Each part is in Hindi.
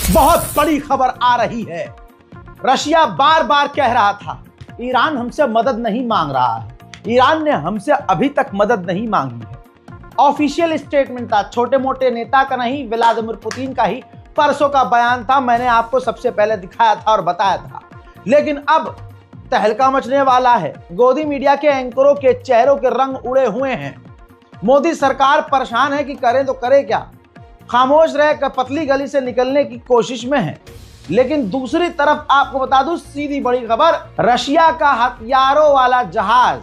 बहुत बड़ी खबर आ रही है। रशिया बार बार कह रहा था ईरान हमसे मदद नहीं मांग रहा है, ईरान ने हमसे अभी तक मदद नहीं मांगी है। ऑफिशियल स्टेटमेंट था, छोटे मोटे नेता का नहीं, व्लादिमीर पुतिन का ही परसों का बयान था। मैंने आपको सबसे पहले दिखाया था और बताया था। लेकिन अब तहलका मचने वाला है। गोदी मीडिया के एंकरों के चेहरों के रंग उड़े हुए हैं। मोदी सरकार परेशान है कि करें तो करे क्या, खामोश रह पतली गली से निकलने की कोशिश में है। लेकिन दूसरी तरफ आपको बता दूं सीधी बड़ी खबर, रशिया का हथियारों वाला जहाज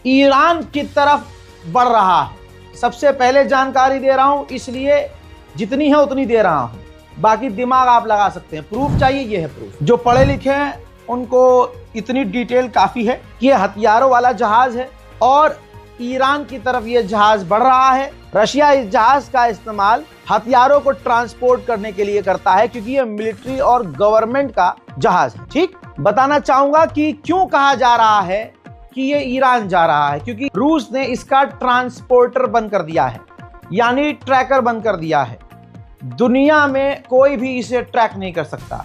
ईरान की तरफ बढ़ रहा है। सबसे पहले जानकारी दे रहा हूं, इसलिए जितनी है उतनी दे रहा हूं, बाकी दिमाग आप लगा सकते हैं। प्रूफ चाहिए, ये है प्रूफ। जो पढ़े लिखे हैं उनको इतनी डिटेल काफी है कि यह हथियारों वाला जहाज है और ईरान की तरफ यह जहाज बढ़ रहा है। रशिया इस जहाज का इस्तेमाल हथियारों को ट्रांसपोर्ट करने के लिए करता है, क्योंकि यह मिलिट्री और गवर्नमेंट का जहाज है। ठीक, बताना चाहूंगा कि क्यों कहा जा रहा है कि ये ईरान जा रहा है, क्योंकि रूस ने इसका ट्रांसपोर्टर बंद कर दिया है, यानी ट्रैकर बंद कर दिया है। दुनिया में कोई भी इसे ट्रैक नहीं कर सकता।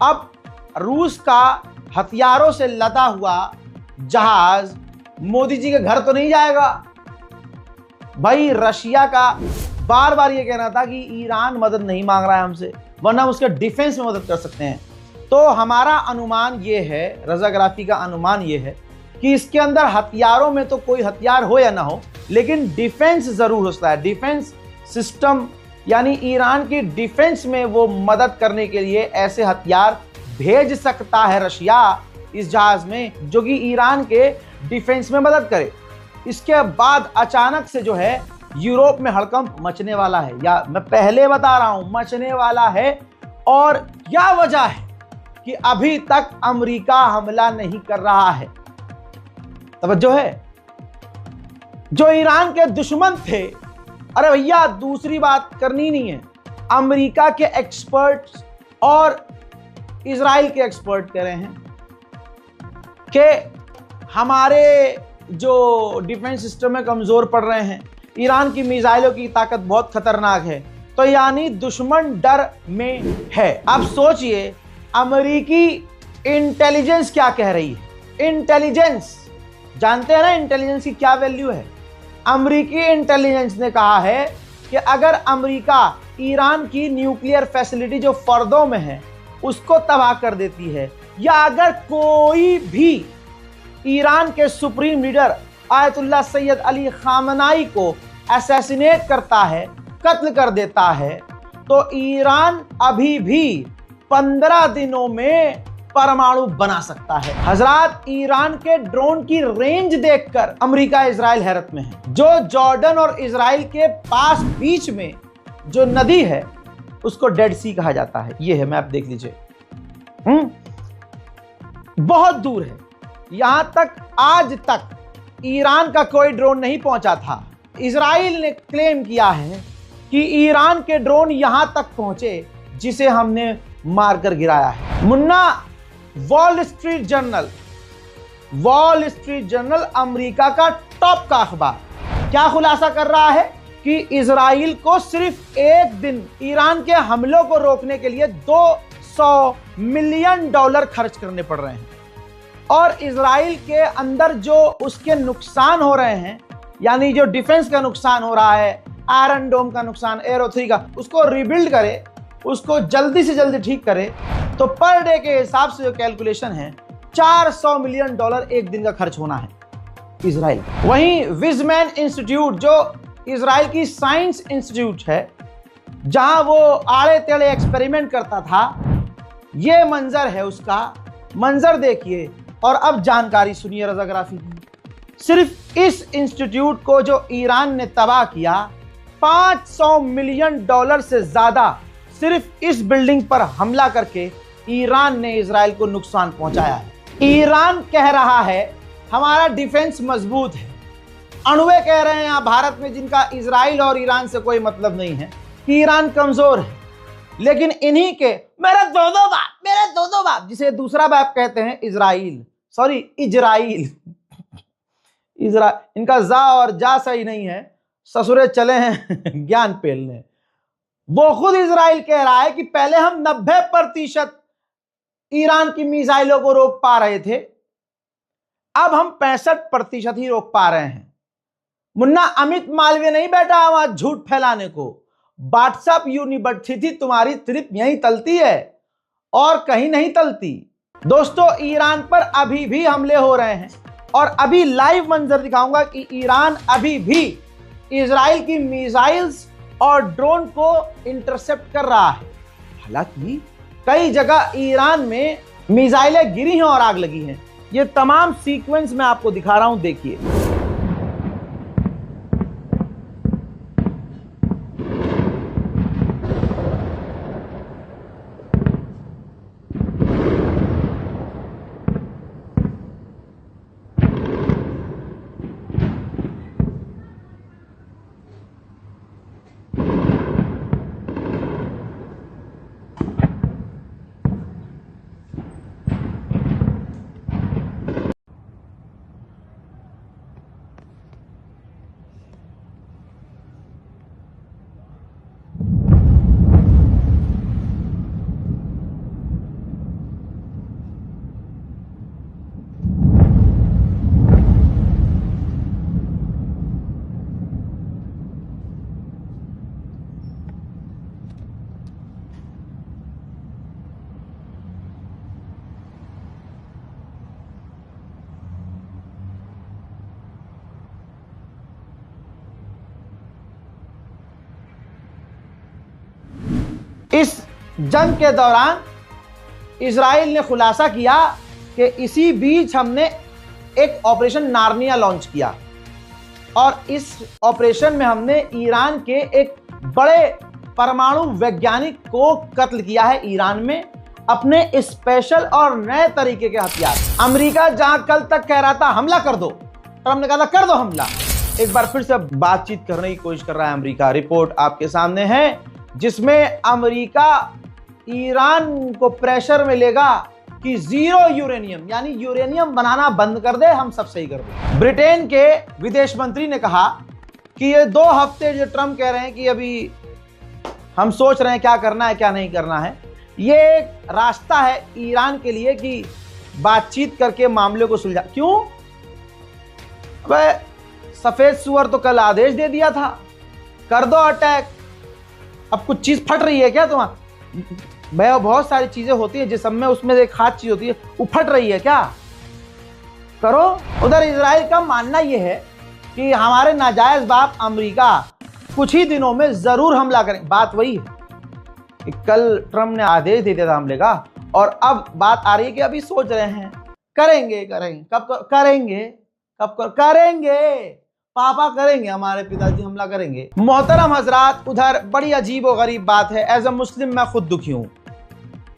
अब रूस का हथियारों से लदा हुआ जहाज मोदी जी के घर तो नहीं जाएगा। भाई रशिया का बार बार ये कहना था कि ईरान मदद नहीं मांग रहा है हमसे, वरना उसके डिफेंस में मदद कर सकते हैं। तो हमारा अनुमान ये है, रजाग्राफी का अनुमान ये है कि इसके अंदर हथियारों में तो कोई हथियार हो या ना हो, लेकिन डिफेंस जरूर हो सकता है। डिफेंस सिस्टम यानी ईरान की डिफेंस में वो मदद करने के लिए ऐसे हथियार भेज सकता है रशिया इस जहाज में, जो कि ईरान के डिफेंस में मदद करे। इसके बाद अचानक से जो है यूरोप में हड़कंप मचने वाला है, या मैं पहले बता रहा हूं मचने वाला है। और क्या वजह है कि अभी तक अमेरिका हमला नहीं कर रहा है? तवज्जो है, जो ईरान के दुश्मन थे, अरे भैया दूसरी बात करनी नहीं है, अमेरिका के एक्सपर्ट्स और इजराइल के एक्सपर्ट कह रहे हैं कि हमारे जो डिफेंस सिस्टम में कमजोर पड़ रहे हैं, ईरान की मिसाइलों की ताकत बहुत खतरनाक है। तो यानी दुश्मन डर में है। अब सोचिए अमेरिकी इंटेलिजेंस क्या कह रही है। इंटेलिजेंस जानते हैं ना, इंटेलिजेंस की क्या वैल्यू है। अमेरिकी इंटेलिजेंस ने कहा है कि अगर अमेरिका ईरान की न्यूक्लियर फैसिलिटी जो फर्दों में है उसको तबाह कर देती है, या अगर कोई भी ईरान के supreme leader Ayatollah Syed Ali खामनाई को असैसिनेट करता है, कत्ल कर देता है, तो ईरान अभी भी 15 दिनों में परमाणु बना सकता है। हजरात, ईरान के ड्रोन की रेंज देखकर अमेरिका इजराइल हैरत में है। जो जॉर्डन और इजराइल के पास बीच में जो नदी है उसको डेड सी कहा जाता है। ये है मैप, देख लीजिए। बहुत दूर है, यहां तक आज तक ईरान का कोई ड्रोन नहीं पहुंचा था। इजराइल ने क्लेम किया है कि ईरान के ड्रोन यहां तक पहुंचे जिसे हमने मारकर गिराया है। Munna, wall street journal America का टॉप का अखबार क्या खुलासा कर रहा है कि इजराइल को सिर्फ एक दिन ईरान के हमलों को रोकने के लिए $200 मिलियन खर्च करने पड़ रहे हैं। और इजराइल के अंदर जो उसके नुकसान हो रहे हैं, यानी जो डिफेंस का नुकसान हो रहा है, आयरन डोम का नुकसान, एरो 3 का, उसको रिबिल्ड करे, उसको जल्दी से जल्दी ठीक करे, तो पर डे के हिसाब से जो कैलकुलेशन है $400 मिलियन एक दिन का खर्च होना है इजराइल। वहीं विजमैन इंस्टीट्यूट, जो इजराइल की साइंस इंस्टीट्यूट है, जहां वो आड़े टेढ़े एक्सपेरिमेंट करता था, ये मंजर है उसका। मंजर देखिए और अब जानकारी सुनिए रजाग्राफी की। सिर्फ इस इंस्टीट्यूट को जो ईरान ने तबाह किया, $500 मिलियन से ज्यादा सिर्फ इस बिल्डिंग पर हमला करके ईरान ने इजराइल को नुकसान पहुंचाया है। ईरान कह रहा है हमारा डिफेंस मजबूत है। अणुए कह रहे हैं यहाँ भारत में, जिनका इजराइल और ईरान से कोई मतलब नहीं है, कि ईरान कमजोर है। लेकिन इन्हीं के मेरे दो बाप जिसे दूसरा बाप कहते हैं इजराइल, इनका जा और जा सही नहीं है, ससुरे चले हैं ज्ञान पेलने। वो खुद इजराइल कह रहा है कि पहले हम 90% ईरान की मिसाइलों को रोक पा रहे थे, अब हम 65% ही रोक पा रहे हैं। मुन्ना अमित मालवीय नहीं बैठा है वहां झूठ फैलाने को। व्हाट्सएप यूनिवर्सिटी तुम्हारी सिर्फ यहीं तलती है और कहीं नहीं तलती। दोस्तों, ईरान पर अभी भी हमले हो रहे हैं और अभी लाइव मंजर दिखाऊंगा कि ईरान अभी भी इजराइल की मिसाइल्स और ड्रोन को इंटरसेप्ट कर रहा है। हालांकि कई जगह ईरान में मिसाइलें गिरी हैं और आग लगी हैं। ये तमाम सीक्वेंस मैं आपको दिखा रहा हूं, देखिए। इस जंग के दौरान इजराइल ने खुलासा किया कि इसी बीच हमने एक ऑपरेशन नार्निया लॉन्च किया और इस ऑपरेशन में हमने ईरान के एक बड़े परमाणु वैज्ञानिक को कत्ल किया है ईरान में, अपने स्पेशल और नए तरीके के हथियार। अमेरिका जहां कल तक कह रहा था हमला कर दो, ट्रंप ने कहा था कर दो हमला, एक बार फिर से बातचीत करने की कोशिश कर रहा है अमेरिका। रिपोर्ट आपके सामने है जिसमें अमेरिका ईरान को प्रेशर में लेगा कि 0 यूरेनियम, यानी यूरेनियम बनाना बंद कर दे, हम सब सही कर दे। ब्रिटेन के विदेश मंत्री ने कहा कि ये 2 हफ्ते जो ट्रंप कह रहे हैं कि अभी हम सोच रहे हैं क्या करना है क्या नहीं करना है, ये एक रास्ता है ईरान के लिए कि बातचीत करके मामले को सुलझा। क्यों? वह सफेद सुअर तो कल आदेश दे दिया था कर दो अटैक, अब कुछ चीज फट रही है क्या तुम्हारा? भैया बहुत सारी चीजें होती है जिस में उसमें एक खास चीज होती है, वो फट रही है क्या? करो। उधर इजराइल का मानना यह है कि हमारे नाजायज बाप अमेरिका कुछ ही दिनों में जरूर हमला करें। बात वही है कि कल ट्रंप ने आदेश दे दिया था हमले का और अब बात आ रही है कि अभी सोच रहे हैं करेंगे। कब करेंगे? करेंगे पापा, करेंगे, हमारे पिताजी हमला करेंगे। मोहतरम हजरात, उधर बड़ी अजीब और गरीब बात है। एज अ मुस्लिम मैं खुद दुखी हूं,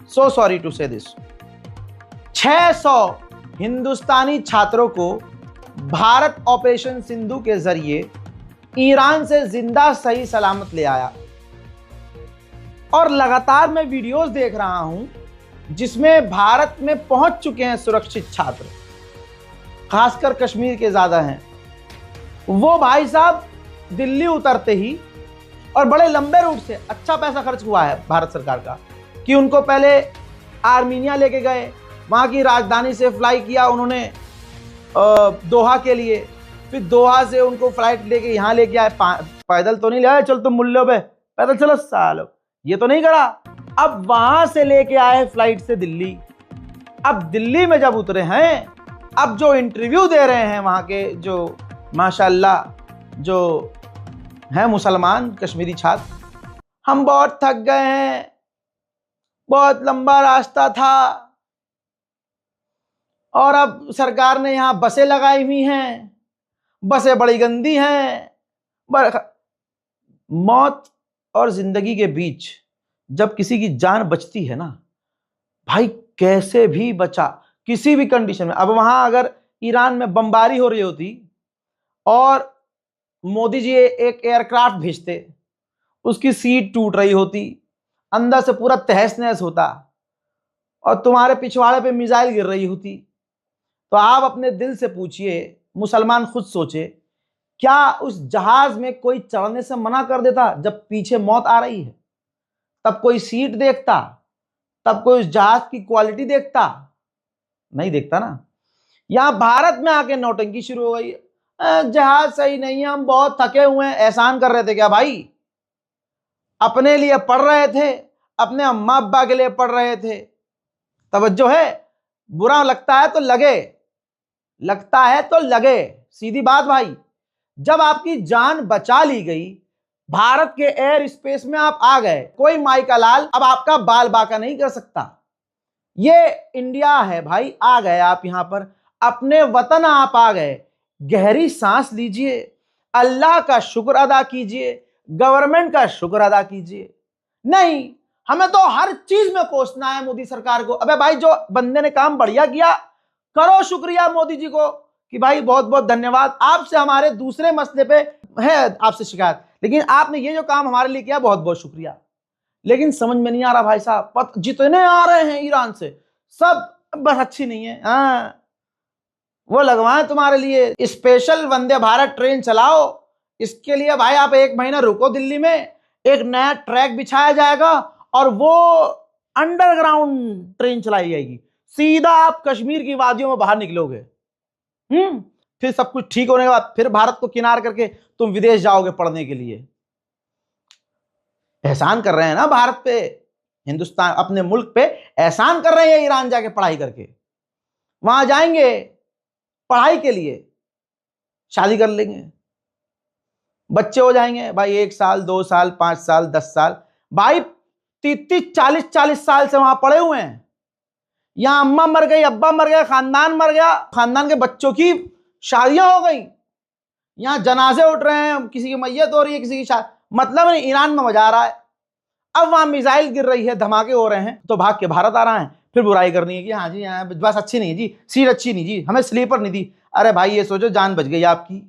सो सॉरी टू से दिस। 600 हिंदुस्तानी छात्रों को भारत ऑपरेशन सिंधु के जरिए ईरान से जिंदा सही सलामत ले आया और लगातार मैं वीडियोस देख रहा हूं जिसमें भारत में पहुंच चुके हैं सुरक्षित छात्र, खासकर कश्मीर के ज्यादा हैं। वो भाई साहब दिल्ली उतरते ही और बड़े लंबे रूट से अच्छा पैसा खर्च हुआ है भारत सरकार का कि उनको पहले आर्मीनिया लेके गए, वहाँ की राजधानी से फ्लाई किया उन्होंने दोहा के लिए, फिर दोहा से उनको फ्लाइट लेके यहाँ लेके आए। पैदल तो नहीं ले आए, चल तुम मुल्ले पे पैदल चलो सालो, ये तो नहीं करा। अब वहां से लेके आए फ्लाइट से दिल्ली। अब दिल्ली में जब उतरे हैं, अब जो इंटरव्यू दे रहे हैं वहाँ के जो माशाल्लाह जो हैं मुसलमान कश्मीरी छात्र, हम बहुत थक गए हैं, बहुत लंबा रास्ता था और अब सरकार ने यहाँ बसें लगाई हुई हैं, बसें बड़ी गंदी हैं। मौत और जिंदगी के बीच जब किसी की जान बचती है ना भाई, कैसे भी बचा, किसी भी कंडीशन में। अब वहां अगर ईरान में बमबारी हो रही होती और मोदी जी एक एयरक्राफ्ट भेजते, उसकी सीट टूट रही होती, अंदर से पूरा तहस नहस होता और तुम्हारे पिछवाड़े पे मिसाइल गिर रही होती, तो आप अपने दिल से पूछिए, मुसलमान खुद सोचे, क्या उस जहाज में कोई चढ़ने से मना कर देता जब पीछे मौत आ रही है? तब कोई सीट देखता, तब कोई उस जहाज की क्वालिटी देखता? नहीं देखता ना। यहां भारत में आके नौटंकी शुरू हो गई। जहाज सही नहीं है, हम बहुत थके हुए हैं। एहसान कर रहे थे क्या भाई? अपने लिए पढ़ रहे थे, अपने अम्मा अब्बा के लिए पढ़ रहे थे। तवज्जो है? बुरा लगता है तो लगे, लगता है तो लगे, सीधी बात भाई। जब आपकी जान बचा ली गई, भारत के एयर स्पेस में आप आ गए, कोई माई का लाल अब आपका बाल बाका नहीं कर सकता। ये इंडिया है भाई। आ गए आप यहां पर, अपने वतन आप आ गए। गहरी सांस लीजिए, अल्लाह का शुक्र अदा कीजिए, गवर्नमेंट का शुक्र अदा कीजिए। नहीं, हमें तो हर चीज में कोसना है मोदी सरकार को। अबे भाई, जो बंदे ने काम बढ़िया किया, करो शुक्रिया मोदी जी को कि भाई बहुत बहुत धन्यवाद। आपसे हमारे दूसरे मसले पे है आपसे शिकायत, लेकिन आपने ये जो काम हमारे लिए किया, बहुत बहुत शुक्रिया। लेकिन समझ में नहीं आ रहा भाई साहब, जितने आ रहे हैं ईरान से, सब बस अच्छी नहीं है। हाँ, वो लगवाएं तुम्हारे लिए स्पेशल वंदे भारत ट्रेन चलाओ। इसके लिए भाई आप 1 महीना रुको दिल्ली में, एक नया ट्रैक बिछाया जाएगा और वो अंडरग्राउंड ट्रेन चलाई जाएगी। सीधा आप कश्मीर की वादियों में बाहर निकलोगे। फिर सब कुछ ठीक होने के बाद फिर भारत को किनार करके तुम विदेश जाओगे पढ़ने के लिए। एहसान कर रहे हैं ना भारत पे, हिंदुस्तान अपने मुल्क पे एहसान कर रहे हैं ईरान जाके पढ़ाई करके। वहां जाएंगे पढ़ाई के लिए, शादी कर लेंगे, बच्चे हो जाएंगे भाई। 1 साल 2 साल 5 साल 10 साल, भाई 30 40 साल से वहां पड़े हुए हैं। यहां अम्मा मर गई, अब्बा मर गया, खानदान मर गया, खानदान के बच्चों की शादियां हो गई, यहां जनाजे उठ रहे हैं, किसी की मैयत हो रही है, किसी की शादी। मतलब नहीं, ईरान में मजा आ रहा है। अब वहां मिसाइल गिर रही है, धमाके हो रहे हैं, तो भाग के भारत आ रहा है। फिर बुराई करनी है कि हाँ जी, यहाँ बस अच्छी नहीं जी, सीट अच्छी नहीं जी, हमें स्लीपर नहीं दी। अरे भाई, ये सोचो जान बच गई आपकी।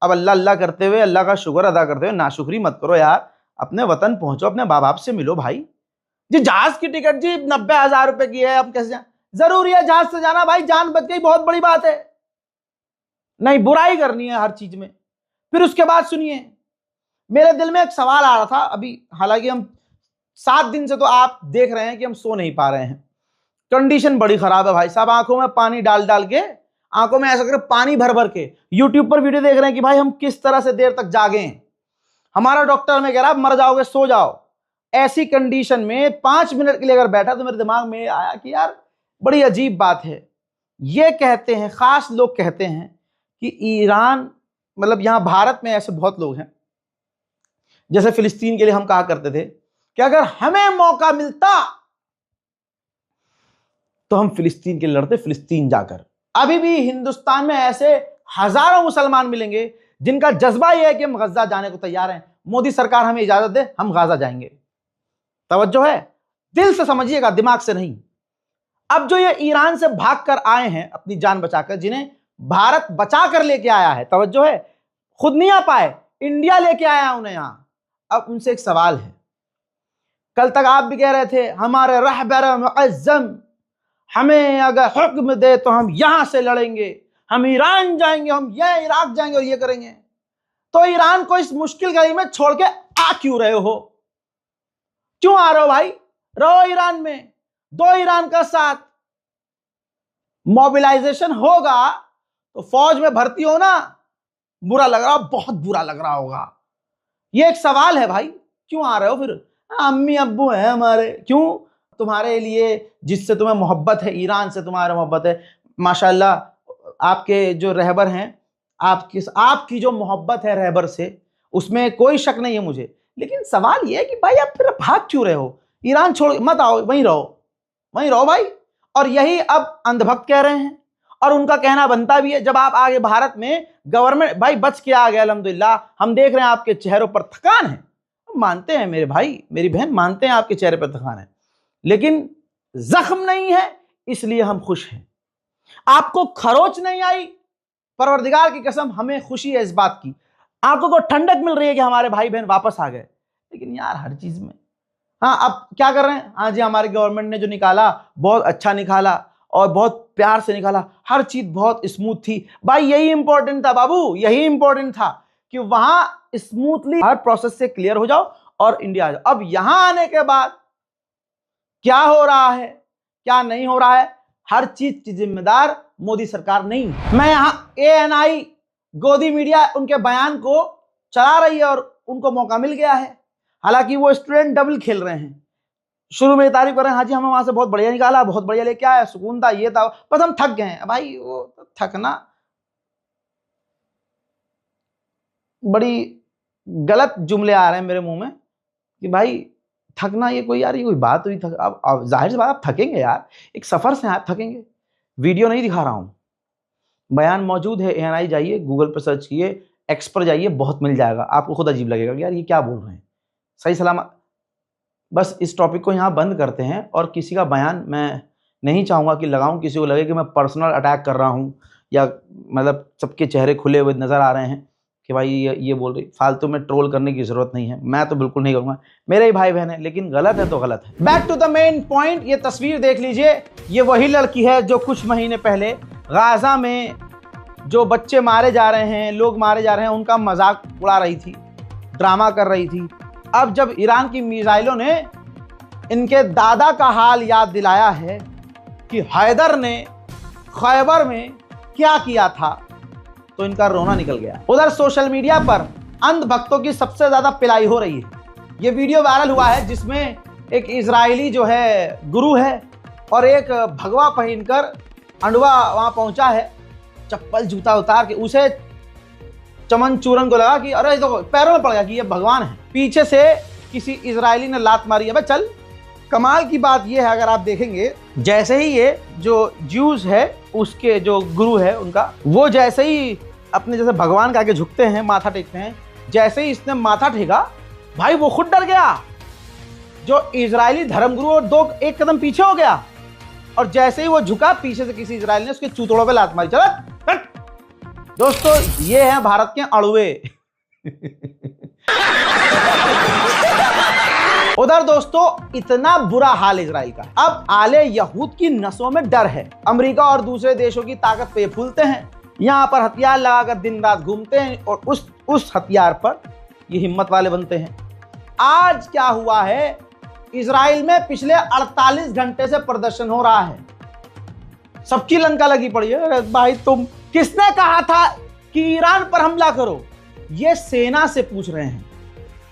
अब अल्लाह अल्लाह करते हुए, अल्लाह का शुक्र अदा करते हुए नाशुक्री मत करो यार। अपने वतन पहुंचो, अपने माँ बाप से मिलो भाई। जी जहाज की टिकट जी 90,000 रुपए की है, अब कैसे जाए? जरूरी है जहाज से जाना भाई, जान बच गई, बहुत बड़ी बात है। नहीं, बुराई करनी है हर चीज में। फिर उसके बाद सुनिए, मेरे दिल में एक सवाल आ रहा था अभी, हालांकि हम 7 दिन से तो आप देख रहे हैं कि हम सो नहीं पा रहे हैं। कंडीशन बड़ी खराब है भाई साहब, आंखों में पानी डाल डाल के, आंखों में ऐसा कर पानी भर भर के यूट्यूब पर वीडियो देख रहे हैं कि भाई हम किस तरह से देर तक जागे। हमारा डॉक्टर हमें कह रहा मर जाओगे, सो जाओ। ऐसी कंडीशन में 5 मिनट के लिए अगर बैठा तो मेरे दिमाग में आया कि यार बड़ी अजीब बात है। ये कहते हैं, खास लोग कहते हैं कि ईरान, मतलब यहां भारत में ऐसे बहुत लोग हैं, जैसे फिलिस्तीन के लिए हम कहा करते थे कि अगर हमें मौका मिलता तो हम फिलिस्तीन के लिए लड़ते, फिलिस्तीन जाकर। अभी भी हिंदुस्तान में ऐसे हजारों मुसलमान मिलेंगे जिनका जज्बा यह है कि हम गजा जाने को तैयार हैं, मोदी सरकार हमें इजाजत दे, हम गाजा जाएंगे। तवज्जो है? दिल से समझिएगा, दिमाग से नहीं। अब जो ये ईरान से भाग कर आए हैं अपनी जान बचाकर, जिन्हें भारत बचा कर लेके आया है, तवज्जो है, खुद नहीं आ पाए, इंडिया लेके आया उन्हें यहां। अब उनसे एक सवाल है, कल तक आप भी कह रहे थे हमारे रहबर मुअज्जम हमें अगर हुक्म दे तो हम यहां से लड़ेंगे, हम ईरान जाएंगे, हम ये इराक जाएंगे और ये करेंगे। तो ईरान को इस मुश्किल घड़ी में छोड़ के आ क्यों रहे हो? क्यों आ रहे हो भाई? रहो ईरान में, दो ईरान का साथ। मोबिलाइजेशन होगा तो फौज में भर्ती हो ना, बुरा लग रहा, बहुत बुरा लग रहा होगा। ये एक सवाल है भाई, क्यों आ रहे हो फिर? अम्मी अब्बू है हमारे, क्यों? तुम्हारे लिए, जिससे तुम्हें मोहब्बत है, ईरान से तुम्हारा मोहब्बत है, माशाल्लाह आपके जो रहबर हैं, आपकी जो मोहब्बत है रहबर से, उसमें कोई शक नहीं है मुझे। लेकिन सवाल यह है कि भाई आप फिर भाग क्यों रहे हो? ईरान छोड़ मत आओ, वहीं रहो भाई। और यही अब अंधभक्त कह रहे हैं, और उनका कहना बनता भी है। जब आप आगे भारत में गवर्नमेंट भाई बच के आ गए, अल्हम्दुलिल्लाह, हम देख रहे हैं आपके चेहरों पर थकान है, मानते हैं मेरे भाई मेरी बहन, मानते हैं आपके चेहरे पर थकान है, लेकिन जख्म नहीं है, इसलिए हम खुश हैं। आपको खरोच नहीं आई, परवरदिगार की कसम हमें खुशी है इस बात की। आंखों को ठंडक मिल रही है कि हमारे भाई बहन वापस आ गए। लेकिन यार हर चीज में, हाँ अब क्या कर रहे हैं? हाँ जी, हमारी गवर्नमेंट ने जो निकाला बहुत अच्छा निकाला और बहुत प्यार से निकाला, हर चीज बहुत स्मूथ थी। भाई यही इंपॉर्टेंट था बाबू, यही इंपॉर्टेंट था कि वहां स्मूथली हर प्रोसेस से क्लियर हो जाओ और इंडिया आ जाओ। अब यहां आने के बाद क्या हो रहा है, क्या नहीं हो रहा है, हर चीज की जिम्मेदार मोदी सरकार नहीं है। मैं यहां ANI गोदी मीडिया उनके बयान को चला रही है और उनको मौका मिल गया है। हालांकि वो स्टूडेंट डबल खेल रहे हैं, शुरू में तारीफ कर रहे हैं, हाँ जी हमें वहां से बहुत बढ़िया निकाला, बहुत बढ़िया लेके आया, सुकून था, ये था, बस हम थक गए हैं। भाई वो थकना बड़ी गलत जुमले आ रहे हैं मेरे मुंह में कि भाई थकना, ये कोई यार, ये कोई बात हुई? थक अब जाहिर सी बात आप थकेंगे यार, एक सफर से आप थकेंगे। वीडियो नहीं दिखा रहा हूं, बयान मौजूद है। ANI जाइए, गूगल पर सर्च किए, एक्स पर जाइए, बहुत मिल जाएगा। आपको खुद अजीब लगेगा कि यार ये क्या बोल रहे हैं। सही सलामत बस इस टॉपिक को यहाँ बंद करते हैं। और किसी का बयान मैं नहीं चाहूँगा कि लगाऊं, किसी को लगे कि मैं पर्सनल अटैक कर रहा हूँ या मतलब सबके चेहरे खुले हुए नज़र आ रहे हैं कि भाई ये बोल रही। फालतू में ट्रोल करने की ज़रूरत नहीं है, मैं तो बिल्कुल नहीं करूँगा, मेरे ही भाई बहन है, लेकिन गलत है तो गलत है। Back to the main point, ये तस्वीर देख लीजिए, ये वही लड़की है जो कुछ महीने पहले गाजा में जो बच्चे मारे जा रहे हैं, लोग मारे जा रहे हैं, उनका मजाक उड़ा रही थी, ड्रामा कर रही थी। अब जब ईरान की मिसाइलों ने इनके दादा का हाल याद दिलाया है कि हैदर ने खैबर में क्या किया था, तो इनका रोना निकल गया। उधर सोशल मीडिया पर अंध भक्तों की सबसे ज्यादा पिलाई हो रही है। ये वीडियो वायरल हुआ है जिसमें एक इजरायली जो है गुरु है और एक भगवा पहनकर अंडवा वहां पहुंचा है, चप्पल जूता उतार के, उसे चमन चूरन को लगा कि अरे तो पैरों में पड़ गया कि ये भगवान है। पीछे से किसी इजरायली ने लात मारी है। भाई चल, कमाल की बात ये है, अगर आप देखेंगे जैसे ही ये जो ज्यूज है उसके जो गुरु है उनका, वो जैसे ही अपने जैसे भगवान के आगे झुकते हैं, माथा टेकते हैं, जैसे ही इसने माथा टेका भाई वो खुद डर गया। जो इजरायली धर्मगुरु और एक कदम पीछे हो गया और जैसे ही वो झुका, पीछे से किसी इजरायली ने उसके चूतड़ों पे लात मारी। चलो दोस्तों, ये है भारत के अड़ुए। उधर दोस्तों इतना बुरा हाल इजराइल का, अब आले यहूद की नसों में डर है। अमेरिका और दूसरे देशों की ताकत पे फूलते हैं, यहाँ पर हथियार लगाकर दिन रात घूमते हैं और उस हथियार पर ये हिम्मत वाले बनते हैं। आज क्या हुआ है, इजराइल में पिछले 48 घंटे से प्रदर्शन हो रहा है, सबकी लंका लगी पड़ी है। अरे भाई तुम, किसने कहा था कि ईरान पर हमला करो? ये सेना से पूछ रहे हैं।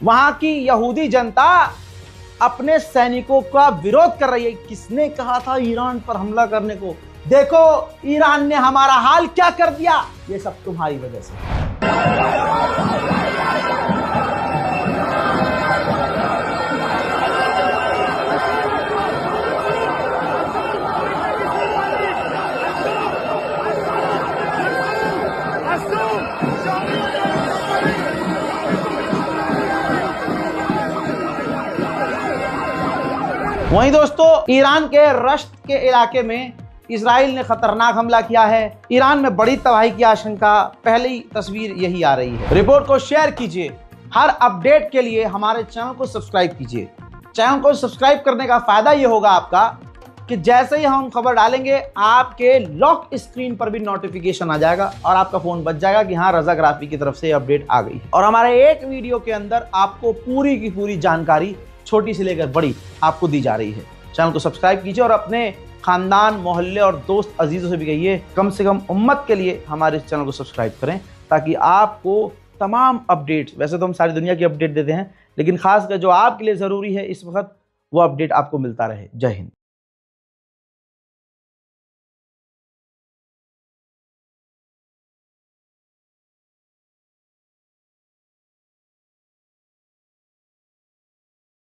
वहां की यहूदी जनता अपने सैनिकों का विरोध कर रही है। किसने कहा था ईरान पर हमला करने को? देखो ईरान ने हमारा हाल क्या कर दिया, ये सब तुम्हारी वजह से। वहीं दोस्तों ईरान के रश्त के इलाके में इजराइल ने खतरनाक हमला किया है। ईरान में बड़ी तबाही की आशंका, पहली तस्वीर यही आ रही है। रिपोर्ट को शेयर कीजिए, हर अपडेट के लिए हमारे चैनल को सब्सक्राइब कीजिए। चैनल को सब्सक्राइब करने का फायदा ये होगा आपका कि जैसे ही हम खबर डालेंगे आपके लॉक स्क्रीन पर भी नोटिफिकेशन आ जाएगा और आपका फोन बच जाएगा कि हाँ रजाग्राफी की तरफ से अपडेट आ गई। और हमारे एक वीडियो के अंदर आपको पूरी की पूरी जानकारी छोटी से लेकर बड़ी आपको दी जा रही है। चैनल को सब्सक्राइब कीजिए और अपने खानदान, मोहल्ले और दोस्त अजीजों से भी कहिए कम से कम उम्मत के लिए हमारे इस चैनल को सब्सक्राइब करें, ताकि आपको तमाम अपडेट्स, वैसे तो हम सारी दुनिया की अपडेट देते हैं, लेकिन खासकर जो आपके लिए ज़रूरी है इस वक्त, वो अपडेट आपको मिलता रहे। जय हिंद।